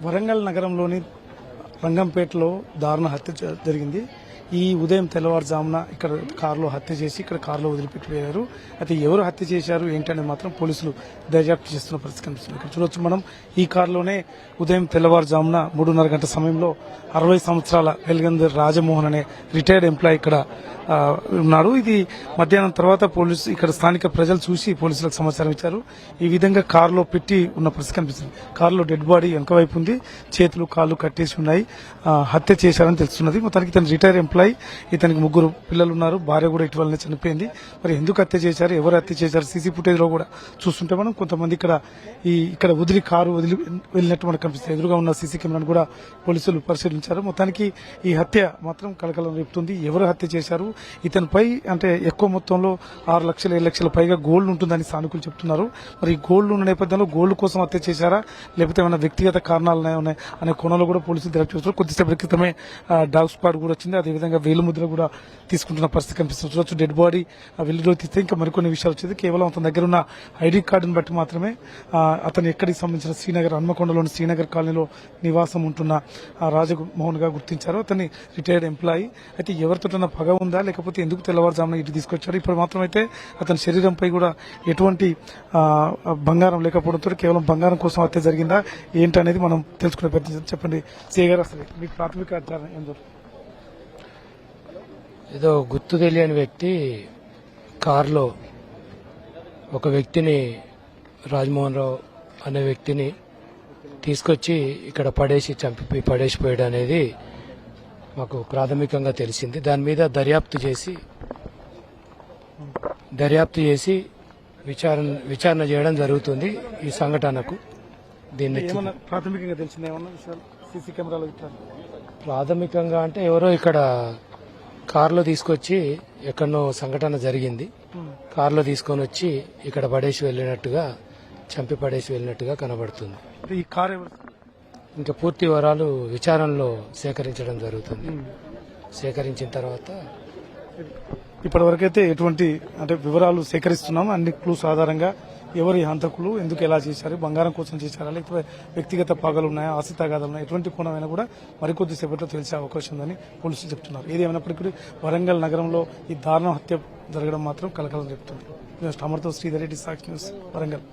వరంగల్ నగరంలోని రంగంపేటలో దారుణ హత్య జరిగింది. ఈ ఉదయం తెల్లవారుజామున ఇక్కడ కారులో హత్య చేసి ఇక్కడ కారులో వదిలిపెట్టిపోయారు. అయితే ఎవరు హత్య చేశారు ఏంటనేది మాత్రం పోలీసులు దర్యాప్తు చేస్తున్న పరిస్థితి కనిపిస్తుంది. ఇక్కడ చూడొచ్చు మనం ఈ కారులోనే ఉదయం తెల్లవారుజామున 3:30 గంటల సమయంలో 60 సంవత్సరాల వెల్గందర్ రాజమోహన్ అనే రిటైర్డ్ ఎంప్లాయీ ఇక్కడ ఉన్నాడు. ఇది మధ్యాహ్నం తర్వాత పోలీసు ఇక్కడ స్థానిక ప్రజలు చూసి పోలీసులకు సమాచారం ఇచ్చారు. ఈ విధంగా కారులో పెట్టి ఉన్న పరిస్థితి కనిపిస్తుంది. కారులో డెడ్ బాడీ వెనక వైపు ఉంది, చేతులు కాళ్ళు కట్టేసి ఉన్నాయి. హత్య చేశారని తెలుస్తున్నది. మొత్తానికి ఇతను రిటైర్ ఎంప్లాయీ, ఇతనికి 3 పిల్లలు ఉన్నారు, భార్య కూడా ఇటీవలనే చనిపోయింది. మరి ఎందుకు హత్య చేశారు, ఎవరు హత్య చేశారు, సీసీ ఫుటేజ్ లో కూడా చూస్తుంటే మనం కొంతమంది ఇక్కడ వదిలి కారు వదిలి వెళ్ళినట్టు మనకు కనిపిస్తుంది. ఎదురుగా ఉన్న సీసీ కెమెరాను కూడా పోలీసులు పరిశీలించారు. మొత్తానికి ఈ హత్య మాత్రం కలకలం రేపుతుంది. ఎవరు హత్య చేశారు, ఇతనిపై అంటే ఎక్కువ మొత్తంలో 6 లక్షలు 7 లక్షల పైగా గోల్డ్ ఉంటుందని స్థానికులు చెప్తున్నారు. మరి ఈ గోల్డ్ ఉన్న నేపథ్యంలో గోల్డ్ కోసం హత్య చేశారా లేకపోతే ఏమైనా వ్యక్తిగత కారణాలు ఉన్నాయి అనే కోణంలో కూడా పోలీసులు దర్యాప్తు చేస్తున్నారు. కొద్దిసేపటి క్రితమే డాగ్ స్క్వాడ్ కూడా వచ్చింది. అదేవిధంగా వేలు ముద్ర కూడా తీసుకుంటున్న పరిస్థితి కనిపిస్తుంది. చూడొచ్చు డెడ్ బాడీ వెళ్లిలో తీస్తే ఇంకా మరికొన్ని విషయాలు వచ్చేది. కేవలం అతని దగ్గర ఉన్న ఐడి కార్డును బట్టి మాత్రమే అతను ఎక్కడికి సంబంధించిన శ్రీనగర్ హన్మకొండలోని శ్రీనగర్ కాలనీలో నివాసం ఉంటున్న రాజమోహన్ గా గుర్తించారు. అతన్ని రిటైర్డ్ ఎంప్లాయీ. అయితే ఎవరితోటన్నా పగ ఉందా లేకపోతే ఎందుకు తెల్లవారుజామున ఇటు తీసుకొచ్చారు. ఇప్పుడు మాత్రమైతే అతని శరీరంపై కూడా ఎటువంటి బంగారం లేకపోవడంతో కేవలం బంగారం కోసం హత్య జరిగిందా ఏంటనేది మనం తెలుసుకునే ప్రయత్నం. చెప్పండి సిఐ గారు, అసలు మీకు ప్రాథమిక విచారణ ఏం జరుగుతుంది? ఏదో గుర్తు తెలియని వ్యక్తి కారులో ఒక వ్యక్తిని, రాజమోహన్ రావు అనే వ్యక్తిని తీసుకొచ్చి ఇక్కడ పడేసిపోయాడు అనేది మాకు ప్రాథమికంగా తెలిసింది. దాని మీద దర్యాప్తు చేసి విచారణ చేయడం జరుగుతుంది. ఈ సంఘటనకు దీన్ని ప్రాథమికంగా తెలిసింది ఏమన్నా విషయాలు సీసీ కెమెరాలో ప్రాథమికంగా అంటే ఎవరో ఇక్కడ కారులో తీసుకొచ్చి ఎక్కడనో సంఘటన జరిగింది, కారులో తీసుకొని వచ్చి ఇక్కడ చంపి పడేసి వెళ్ళినట్టుగా కనబడుతుంది. ఈ కారు ఎవరు? ఇంకా పూర్తి వివరాలు విచారణలో సేకరించడం జరుగుతుంది. సేకరించిన తర్వాత ఇప్పటి వరకైతే ఎటువంటి వివరాలు సేకరిస్తున్నాం. అన్ని క్లూస్ ఆధారంగా ఎవరి హంతకులు, ఎందుకు ఎలా చేశారు, బంగారం కోసం చేశారా లేకపోతే వ్యక్తిగత పగలు ఉన్నాయా, ఆస్తి తగాదాలు ఉన్నాయా, ఎటువంటి కోణమైనా కూడా మరికొద్ది సేపట్లో తెలిసే అవకాశం ఉందని పోలీసులు చెప్తున్నారు. ఏది ఏమైనప్పటికీ వరంగల్ నగరంలో ఈ దారుణ హత్య జరగడం మాత్రం కలకలం చెప్తుంది. అమర్తో శ్రీధర్ రెడ్డి, సాక్షి న్యూస్, వరంగల్.